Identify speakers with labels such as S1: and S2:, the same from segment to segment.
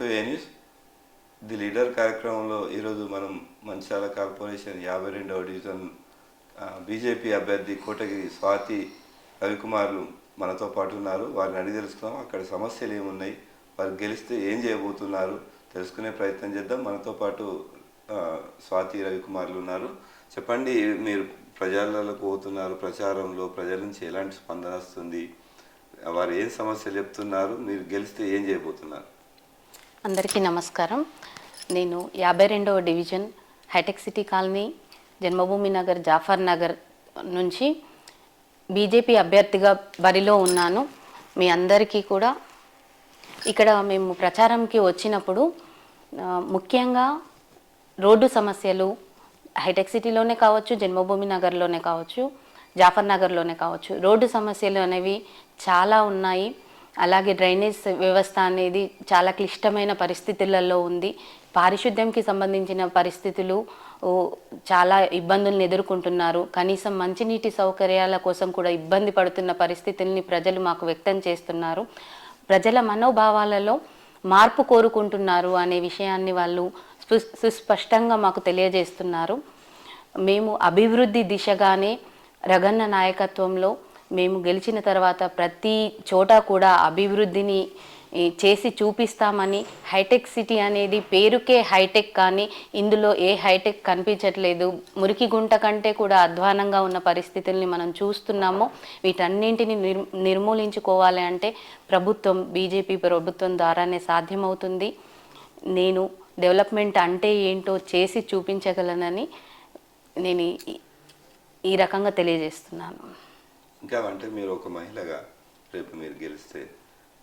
S1: To A news. The leader కార్యక్రమంలో ఈరోజు మనం మంచిర్యాల కార్పొరేషన్ 52వ డివిజన్ బీజేపీ అభ్యర్థి కోటగిరి స్వాతి రవికుమార్లు మనతో పాటు ఉన్నారు. వారిని అడిగి తెలుసుకుందాం, అక్కడ సమస్యలు ఏమున్నాయి, వారు గెలిస్తే ఏం చేయబోతున్నారు తెలుసుకునే ప్రయత్నం చేద్దాం. మనతో పాటు స్వాతి రవికుమార్లు ఉన్నారు. చెప్పండి, మీరు ప్రజలకు పోతున్నారు, ప్రచారంలో ప్రజల నుంచి ఎలాంటి స్పందన వస్తుంది, వారు ఏం సమస్యలు చెప్తున్నారు, మీరు గెలిస్తే ఏం చేయబోతున్నారు?
S2: అందరికీ నమస్కారం. నేను 52వ డివిజన్ హైటెక్ సిటీ కాలనీ జన్మభూమి నగర్ జాఫర్ నగర్ నుంచి బీజేపీ అభ్యర్థిగా బరిలో ఉన్నాను. మీ అందరికీ కూడా ఇక్కడ మేము ప్రచారంకి వచ్చినప్పుడు ముఖ్యంగా రోడ్డు సమస్యలు హైటెక్ సిటీలోనే కావచ్చు, జన్మభూమి నగర్లోనే కావచ్చు, జాఫర్ నగర్లోనే కావచ్చు, రోడ్డు సమస్యలు అనేవి చాలా ఉన్నాయి. అలాగే డ్రైనేజ్ వ్యవస్థ అనేది చాలా క్లిష్టమైన పరిస్థితులలో ఉంది. పారిశుద్ధ్యంకి సంబంధించిన పరిస్థితులు చాలా ఇబ్బందులను ఎదుర్కొంటున్నారు. కనీసం మంచినీటి సౌకర్యాల కోసం కూడా ఇబ్బంది పడుతున్న పరిస్థితుల్ని ప్రజలు మాకు వ్యక్తం చేస్తున్నారు. ప్రజల మనోభావాలలో మార్పు కోరుకుంటున్నారు అనే విషయాన్ని వాళ్ళు సుస్పష్టంగా మాకు తెలియజేస్తున్నారు. మేము అభివృద్ధి దిశగానే రగన్న నాయకత్వంలో మేము గెలిచిన తర్వాత ప్రతి చోట కూడా అభివృద్ధిని చేసి చూపిస్తామని, హైటెక్ సిటీ అనేది పేరుకే హైటెక్, కానీ ఇందులో ఏ హైటెక్ కనిపించట్లేదు. మురికి గుంట కంటే కూడా అధ్వానంగా ఉన్న పరిస్థితుల్ని మనం చూస్తున్నాము. వీటన్నింటిని నిర్మూలించుకోవాలి అంటే బీజేపీ ప్రభుత్వం ద్వారానే సాధ్యమవుతుంది. నేను డెవలప్మెంట్ అంటే ఏంటో చేసి చూపించగలనని నేను ఈ రకంగా తెలియజేస్తున్నాను.
S1: ఇంకా అంటే మీరు ఒక మహిళగా రేపు మీరు గెలిస్తే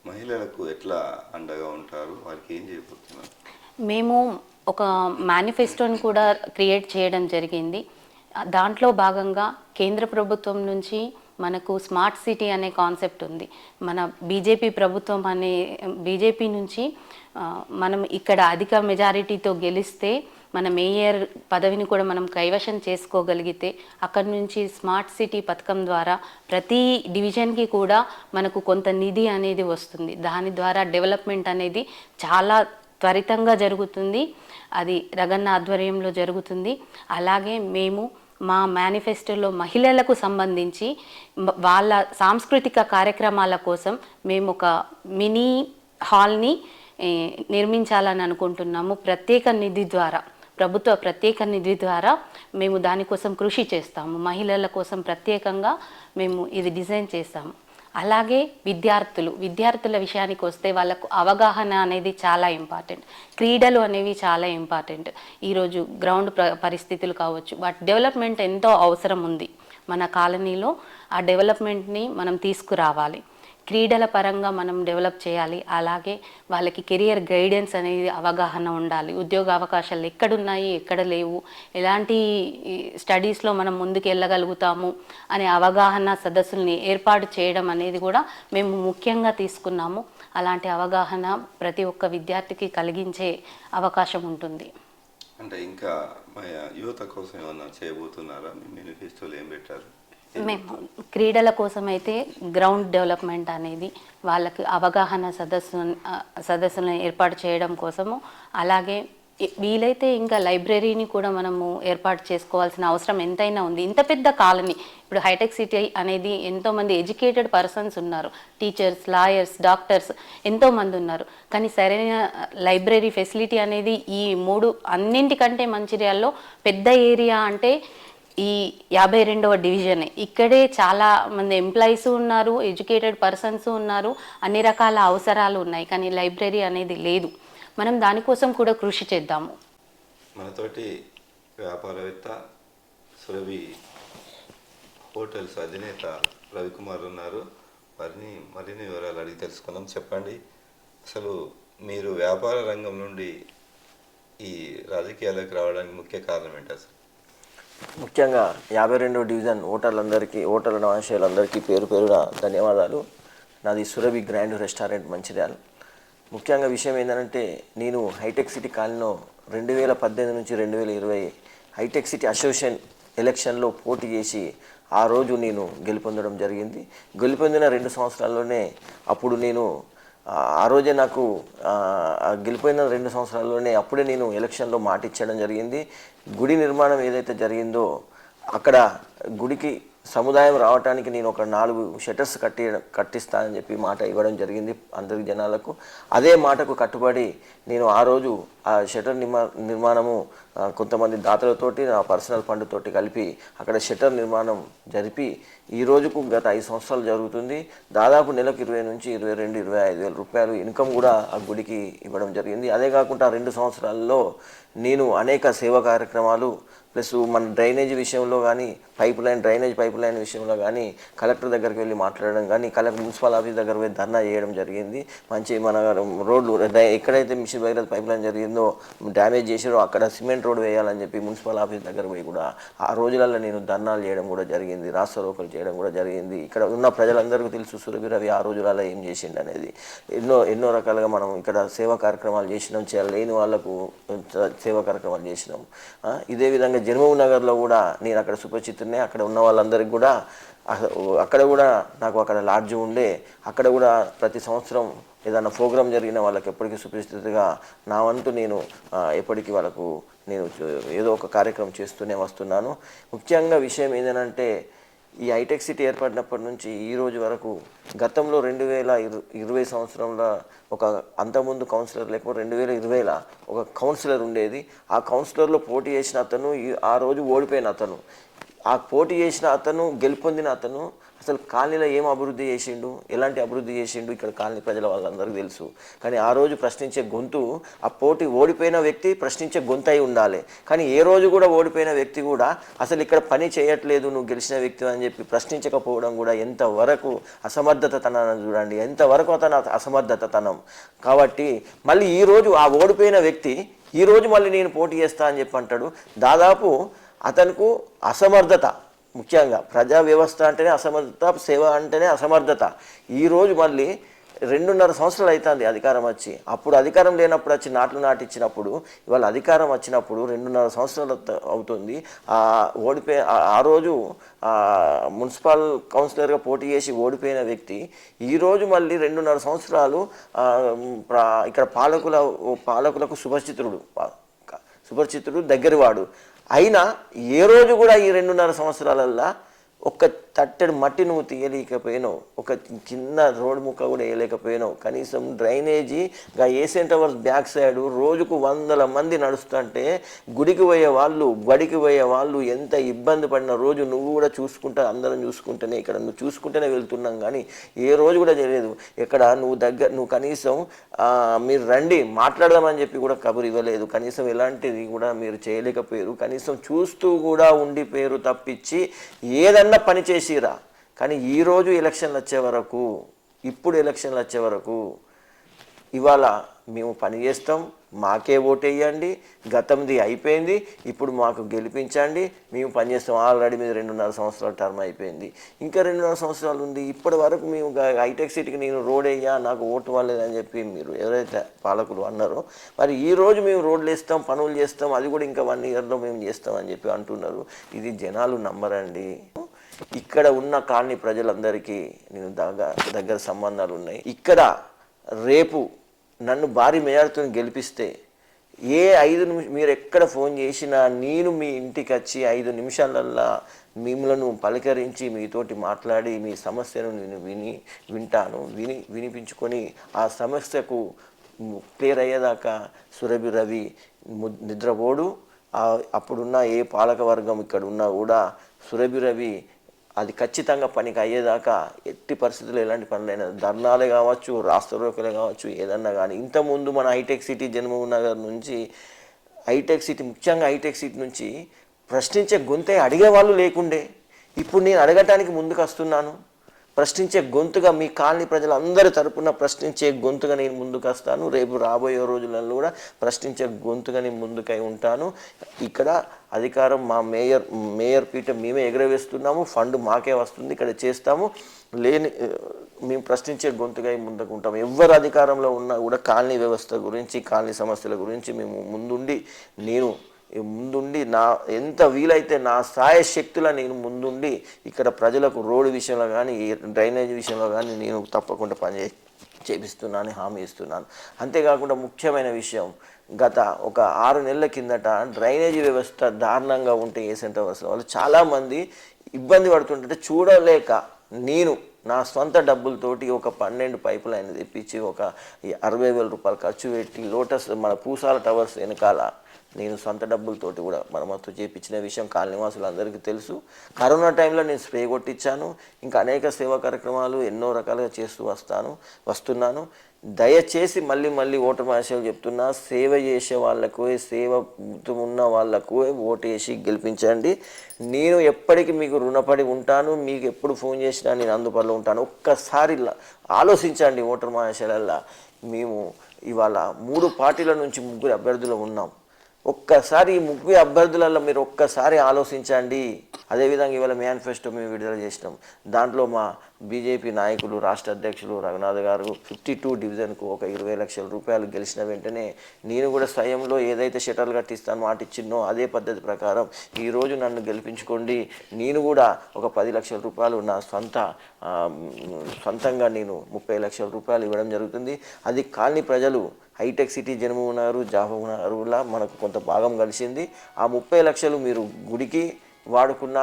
S1: మహిళలకు ఎట్లా అండగా ఉంటారు, వారికి ఏం చేయబోతున్నారు?
S2: మేము ఒక మేనిఫెస్టోని కూడా క్రియేట్ చేయడం జరిగింది. దాంట్లో భాగంగా కేంద్ర ప్రభుత్వం నుంచి మనకు స్మార్ట్ సిటీ అనే కాన్సెప్ట్ ఉంది. మన బీజేపీ నుంచి మనం ఇక్కడ అధిక మెజారిటీతో గెలిస్తే మన మేయర్ పదవిని కూడా మనం కైవశం చేసుకోగలిగితే అక్కడి నుంచి స్మార్ట్ సిటీ పథకం ద్వారా ప్రతి డివిజన్కి కూడా మనకు కొంత నిధి అనేది వస్తుంది. దాని ద్వారా డెవలప్మెంట్ అనేది చాలా త్వరితంగా జరుగుతుంది. అది రగన్న ఆధ్వర్యంలో జరుగుతుంది. అలాగే మేము మా మేనిఫెస్టోలో మహిళలకు సంబంధించి వాళ్ళ సాంస్కృతిక కార్యక్రమాల కోసం మేము ఒక మినీ హాల్ని నిర్మించాలని అనుకుంటున్నాము. ప్రభుత్వ ప్రత్యేక నిధి ద్వారా మేము దానికోసం కృషి చేస్తాము. మహిళల కోసం ప్రత్యేకంగా మేము ఇది డిజైన్ చేస్తాము. అలాగే విద్యార్థుల విషయానికి వస్తే వాళ్ళకు అవగాహన అనేది చాలా ఇంపార్టెంట్. క్రీడలు అనేవి చాలా ఇంపార్టెంట్. ఈరోజు గ్రౌండ్ పరిస్థితులు కావచ్చు, వాటి డెవలప్మెంట్ ఎంతో అవసరం ఉంది. మన కాలనీలో ఆ డెవలప్మెంట్ని మనం తీసుకురావాలి. క్రీడల పరంగా మనం డెవలప్ చేయాలి. అలాగే వాళ్ళకి కెరియర్ గైడెన్స్ అనేది అవగాహన ఉండాలి. ఉద్యోగ అవకాశాలు ఎక్కడున్నాయి, ఎక్కడ లేవు, ఎలాంటి స్టడీస్లో మనం ముందుకు వెళ్ళగలుగుతాము అనే అవగాహన సదస్సుల్ని ఏర్పాటు చేయడం అనేది కూడా మేము ముఖ్యంగా తీసుకున్నాము. అలాంటి అవగాహన ప్రతి ఒక్క విద్యార్థికి కలిగించే అవకాశం ఉంటుంది.
S1: అంటే ఇంకా యువత కోసం ఏమన్నా చేయబోతున్నారా? మీ మేనిఫెస్టోలో ఏం పెట్టారు?
S2: మేము క్రీడల కోసం అయితే గ్రౌండ్ డెవలప్మెంట్ అనేది వాళ్ళకి అవగాహన సదస్సులను ఏర్పాటు చేయడం కోసము, అలాగే వీలైతే ఇంకా లైబ్రరీని కూడా మనము ఏర్పాటు చేసుకోవాల్సిన అవసరం ఎంతైనా ఉంది. ఇంత పెద్ద కాలనీ, ఇప్పుడు హైటెక్ సిటీ అనేది ఎంతోమంది ఎడ్యుకేటెడ్ పర్సన్స్ ఉన్నారు, టీచర్స్, లాయర్స్, డాక్టర్స్ ఎంతోమంది ఉన్నారు. కానీ సరైన లైబ్రరీ ఫెసిలిటీ అనేది ఈ అన్నింటికంటే మంచిర్యాలలో పెద్ద ఏరియా అంటే ఈ 52వ డివిజనే. ఇక్కడే చాలా మంది ఎంప్లాయీస్ ఉన్నారు, ఎడ్యుకేటెడ్ పర్సన్స్ ఉన్నారు, అన్ని రకాల అవసరాలు ఉన్నాయి. కానీ లైబ్రరీ అనేది లేదు. మనం దానికోసం కూడా కృషి చేద్దాము.
S1: మనతోటి వ్యాపారవేత్త సురభి హోటల్స్ అధినేత రవికుమార్ ఉన్నారు. వారిని మరిన్ని వివరాలు అడిగి తెలుసుకుందాం. చెప్పండి, అసలు మీరు వ్యాపార రంగం నుండి ఈ రాజకీయాలకు రావడానికి ముఖ్య కారణం ఏంటి? అసలు
S3: ముఖ్యంగా 52వ డివిజన్ ఓటర్ల నవాంశాలందరికీ పేరున ధన్యవాదాలు. నాది సురభి గ్రాండ్ రెస్టారెంట్ మంచిర్యాల. ముఖ్యంగా విషయం ఏంటంటే, నేను హైటెక్ సిటీ కాలనీలో 2018 నుంచి 2020 హైటెక్ సిటీ అసోసియేషన్ ఎలక్షన్లో పోటీ చేసి ఆ రోజు నేను గెలుపొందడం జరిగింది. గెలుపొందిన 2 సంవత్సరాల్లోనే అప్పుడు నేను ఆ రోజే నాకు గెలిపోయిన 2 సంవత్సరాల్లోనే అప్పుడే నేను ఎలక్షన్లో మాట ఇచ్చడం జరిగింది. గుడి నిర్మాణం ఏదైతే జరిగిందో అక్కడ గుడికి సముదాయం రావడానికి నేను ఒక 4 షట్టర్స్ కట్టిస్తానని చెప్పి మాట ఇవ్వడం జరిగింది అందరి జనాలకు. అదే మాటకు కట్టుబడి నేను ఆ రోజు ఆ షట్టర్ నిర్మాణము కొంతమంది దాతలతోటి నా పర్సనల్ ఫండ్ తోటి కలిపి అక్కడ షట్టర్ నిర్మాణం జరిపి ఈ రోజుకు గత 5 సంవత్సరాలు జరుగుతుంది. దాదాపు నెలకు 20 నుంచి 22, 25 వేల రూపాయలు ఇన్కమ్ కూడా ఆ గుడికి ఇవ్వడం జరిగింది. అదే కాకుండా 2 సంవత్సరాల్లో నేను అనేక సేవా కార్యక్రమాలు ప్లస్ మన డ్రైనేజ్ విషయంలో కానీ డ్రైనేజ్ పైప్ లైన్ విషయంలో కానీ కలెక్టర్ దగ్గరికి వెళ్ళి మాట్లాడడం కానీ మున్సిపల్ ఆఫీస్ దగ్గర పోయి ధర్నా చేయడం జరిగింది. మంచి మన రోడ్లు ఎక్కడైతే మిషన్ భగీరథ పైప్ లైన్ జరిగిందో డ్యామేజ్ చేసారో అక్కడ సిమెంట్ రోడ్ వేయాలని చెప్పి మున్సిపల్ ఆఫీస్ దగ్గర పోయి కూడా ఆ రోజులలో నేను ధర్నాలు చేయడం కూడా జరిగింది, రాస్తారోకలు చేయడం కూడా జరిగింది. ఇక్కడ ఉన్న ప్రజలందరికీ తెలుసు సురభి రవి ఆ రోజులలో ఏం చేసిండు అనేది. ఎన్నో రకాలుగా మనం ఇక్కడ సేవా కార్యక్రమాలు చేసినాం, లేని వాళ్ళకు సేవా కార్యక్రమాలు చేసినాం. ఇదే విధంగా జన్మభూమి నగర్లో కూడా నేను అక్కడ సుపరిచితున్నే. అక్కడ ఉన్న వాళ్ళందరికీ కూడా అక్కడ కూడా నాకు అక్కడ లాడ్జ్ ఉండే అక్కడ కూడా ప్రతి సంవత్సరం ఏదైనా ప్రోగ్రాం జరిగిన వాళ్ళకి ఎప్పటికీ సుపరిచితుగా నా వంతు నేను ఎప్పటికీ వాళ్ళకు నేను ఏదో ఒక కార్యక్రమం చేస్తూనే వస్తున్నాను. ముఖ్యంగా విషయం ఏంటంటే ఈ హైటెక్ సిటీ ఏర్పడినప్పటి నుంచి ఈ రోజు వరకు గతంలో 2020 సంవత్సరంలో ఒక అంతకుముందు కౌన్సిలర్ లేకపోతే 2020లో ఒక కౌన్సిలర్ ఉండేది. ఆ కౌన్సిలర్లో పోటీ చేసిన అతను ఆ రోజు ఓడిపోయిన అతను, ఆ పోటీ చేసిన అతను గెలుపొందిన అతను అసలు కాలనీలో ఏం అభివృద్ధి చేసిండు, ఎలాంటి అభివృద్ధి చేసిండు ఇక్కడ కాలనీ ప్రజల వాళ్ళందరికీ తెలుసు. కానీ ఆ రోజు ప్రశ్నించే గొంతు ఆ పోటీ ఓడిపోయిన వ్యక్తి ప్రశ్నించే గొంతు అయి ఉండాలి. కానీ ఏ రోజు కూడా ఓడిపోయిన వ్యక్తి కూడా అసలు ఇక్కడ పని చేయట్లేదు నువ్వు గెలిచిన వ్యక్తి అని చెప్పి ప్రశ్నించకపోవడం కూడా ఎంతవరకు అసమర్థతతనం చూడండి, ఎంతవరకు అతను అసమర్థతతనం. కాబట్టి మళ్ళీ ఈరోజు ఆ ఓడిపోయిన వ్యక్తి ఈరోజు మళ్ళీ నేను పోటీ చేస్తా అని చెప్పి అంటాడు. దాదాపు అతనికి అసమర్థత, ముఖ్యంగా ప్రజా వ్యవస్థ అంటేనే అసమర్థత, సేవ అంటేనే అసమర్థత. ఈరోజు మళ్ళీ 2.5 సంవత్సరాలు అవుతుంది అధికారం వచ్చి. అప్పుడు అధికారం లేనప్పుడు వచ్చి నాటిచ్చినప్పుడు ఇవాళ అధికారం వచ్చినప్పుడు 2.5 సంవత్సరాలు అవుతుంది. ఆ రోజు మున్సిపల్ కౌన్సిలర్గా పోటీ చేసి ఓడిపోయిన వ్యక్తి ఈరోజు మళ్ళీ 2.5 సంవత్సరాలు ఇక్కడ పాలకులకు సుపరిచితుడు దగ్గరవాడు అయినా ఏ రోజు కూడా ఈ 2.5 సంవత్సరాలల్లో ఒక్క తట్టెడు మట్టి నువ్వు తీయలేకపోయినావు, ఒక చిన్న రోడ్ ముక్క కూడా వేయలేకపోయినావు. కనీసం డ్రైనేజీగా ఏషియన్ టవర్స్ బ్యాక్ సైడ్ రోజుకు 100 మంది నడుస్తుంటే గుడికి పోయే వాళ్ళు బడికి పోయే వాళ్ళు ఎంత ఇబ్బంది పడిన రోజు నువ్వు కూడా అందరం చూసుకుంటేనే ఇక్కడ నువ్వు చూసుకుంటేనే వెళ్తున్నాం. కానీ ఏ రోజు కూడా చేయలేదు. ఎక్కడ నువ్వు కనీసం మీరు రండి మాట్లాడదామని చెప్పి కూడా కబురు ఇవ్వలేదు. కనీసం ఎలాంటిది కూడా మీరు చేయలేకపోయారు. కనీసం చూస్తూ కూడా ఉండిపోయారు తప్పించి ఏదన్నా పని చేసిరా. కానీ ఈరోజు ఎలక్షన్లు వచ్చే వరకు ఇవాళ మేము పని చేస్తాం, మాకే ఓటేయండి, గతంది అయిపోయింది, ఇప్పుడు మాకు గెలిపించండి, మేము పనిచేస్తాం. ఆల్రెడీ మీద 2.5 సంవత్సరాల టర్మ్ అయిపోయింది, ఇంకా 2.5 సంవత్సరాలు ఉంది. ఇప్పటి వరకు మేము హైటెక్ సిటీకి నేను రోడ్ వేయ్యా నాకు ఓటు వాళ్ళేదని చెప్పి మీరు ఎవరైతే పాలకులు అన్నారో మరి ఈరోజు మేము రోడ్లు వేస్తాం, పనులు చేస్తాం, అది కూడా ఇంకా 1 ఇయర్లో మేము చేస్తామని చెప్పి అంటున్నారు. ఇది జనాలు నమ్మరండి. ఇక్కడ ఉన్న కాలనీ ప్రజలందరికీ నేను దగ్గర సంబంధాలు ఉన్నాయి. ఇక్కడ రేపు నన్ను భారీ మెజారిటీతో గెలిపిస్తే ఏ 5 నిమిషం మీరు ఎక్కడ ఫోన్ చేసినా నేను మీ ఇంటికి వచ్చి 5 నిమిషాలల్లా మిమ్మల్ని పలకరించి మీతోటి మాట్లాడి మీ సమస్యను నేను వింటాను. వినిపించుకొని ఆ సమస్యకు క్లియర్ అయ్యేదాకా సురభి రవి నిద్రపోడు. అప్పుడున్న ఏ పాలక వర్గం ఇక్కడ ఉన్నా కూడా సురభి రవి అది ఖచ్చితంగా పనికి అయ్యేదాకా ఎట్టి పరిస్థితుల్లో ఎలాంటి పనులైనా ధర్నాలే కావచ్చు, రాస్తారోకలే కావచ్చు, ఏదన్నా కానీ. ఇంతకుముందు మన హైటెక్ సిటీ జన్మభూమి నగర్ నుంచి ముఖ్యంగా హైటెక్ సిటీ నుంచి ప్రశ్నించే గొంతే అడిగేవాళ్ళు లేకుండే. ఇప్పుడు నేను అడగటానికి ముందుకు వస్తున్నాను. ప్రశ్నించే గొంతుగా మీ కాలనీ ప్రజలందరి తరపున ప్రశ్నించే గొంతుగా నేను ముందుకు వస్తాను. రేపు రాబోయే రోజులలో కూడా ప్రశ్నించే గొంతుగా నేను ముందుకై ఉంటాను. ఇక్కడ అధికారం మా మేయర్ పీఠం మేమే ఎగరవేస్తున్నాము, ఫండ్ మాకే వస్తుంది, ఇక్కడ చేస్తాము. మేము ప్రశ్నించే గొంతుగా ముందుకు ఉంటాము. ఎవరు అధికారంలో ఉన్నా కూడా కాలనీ వ్యవస్థ గురించి, కాలనీ సమస్యల గురించి మేము ముందుండి నా ఎంత వీలైతే నా సాయశక్తుల నేను ముందుండి ఇక్కడ ప్రజలకు రోడ్డు విషయంలో కానీ డ్రైనేజ్ విషయంలో కానీ నేను తప్పకుండా చేపిస్తున్నానని హామీ ఇస్తున్నాను. అంతేకాకుండా ముఖ్యమైన విషయం, గత ఒక 6 నెలల కిందట డ్రైనేజీ వ్యవస్థ దారుణంగా ఉంటే ఏ సెంటర్ వాళ్ళు చాలామంది ఇబ్బంది పడుతుంటే చూడలేక నేను నా సొంత డబ్బులతోటి ఒక 12 పైపు లైన్ తెప్పించి ఒక 60,000 రూపాయలు ఖర్చు పెట్టి లోటస్ మన పూసాల టవర్స్ వెనకాల నేను సొంత డబ్బులతోటి కూడా మరమ్మతు చేయించిన విషయం కాలనీవాసులు అందరికీ తెలుసు. కరోనా టైంలో నేను స్ప్రే కొట్టించాను. ఇంకా అనేక సేవా కార్యక్రమాలు ఎన్నో రకాలుగా చేస్తూ వస్తున్నాను. దయచేసి మళ్ళీ ఓటర్ మహాశయులు చెప్తున్నా, సేవ చేసే వాళ్ళకు, సేవ ఉన్న వాళ్ళకు ఓటేసి గెలిపించండి. నేను ఎప్పటికీ మీకు రుణపడి ఉంటాను. మీకు ఎప్పుడు ఫోన్ చేసినా నేను అందుబాటులో ఉంటాను. ఒక్కసారి ఆలోచించండి ఓటర్ మహాశయులల్లా. మేము ఇవాళ 3 పార్టీల నుంచి 3 అభ్యర్థులు ఉన్నాం. ఒక్కసారి ఈ 3 అభ్యర్థులలో మీరు ఒక్కసారి ఆలోచించండి. అదేవిధంగా ఇవాళ మేనిఫెస్టో మేము విడుదల చేసినాం. దాంట్లో మా బీజేపీ నాయకులు, రాష్ట్ర అధ్యక్షులు రఘునాథ్ గారు 52 డివిజన్కు ఒక 20 లక్షల రూపాయలు గెలిచిన వెంటనే నేను కూడా స్వయంలో ఏదైతే షటర్లు కట్టిస్తాను మాట ఇచ్చినో అదే పద్ధతి ప్రకారం ఈరోజు నన్ను గెలిపించుకోండి. నేను కూడా ఒక 10 లక్షల రూపాయలు నా సొంతంగా నేను 30 లక్షల రూపాయలు ఇవ్వడం జరుగుతుంది. అది కాలనీ ప్రజలు హైటెక్ సిటీ జన్మభూమి నగరు, జాఫర్ నగరులా మనకు కొంత భాగం కలిసింది. ఆ 30 లక్షలు మీరు గుడికి వాడుకున్నా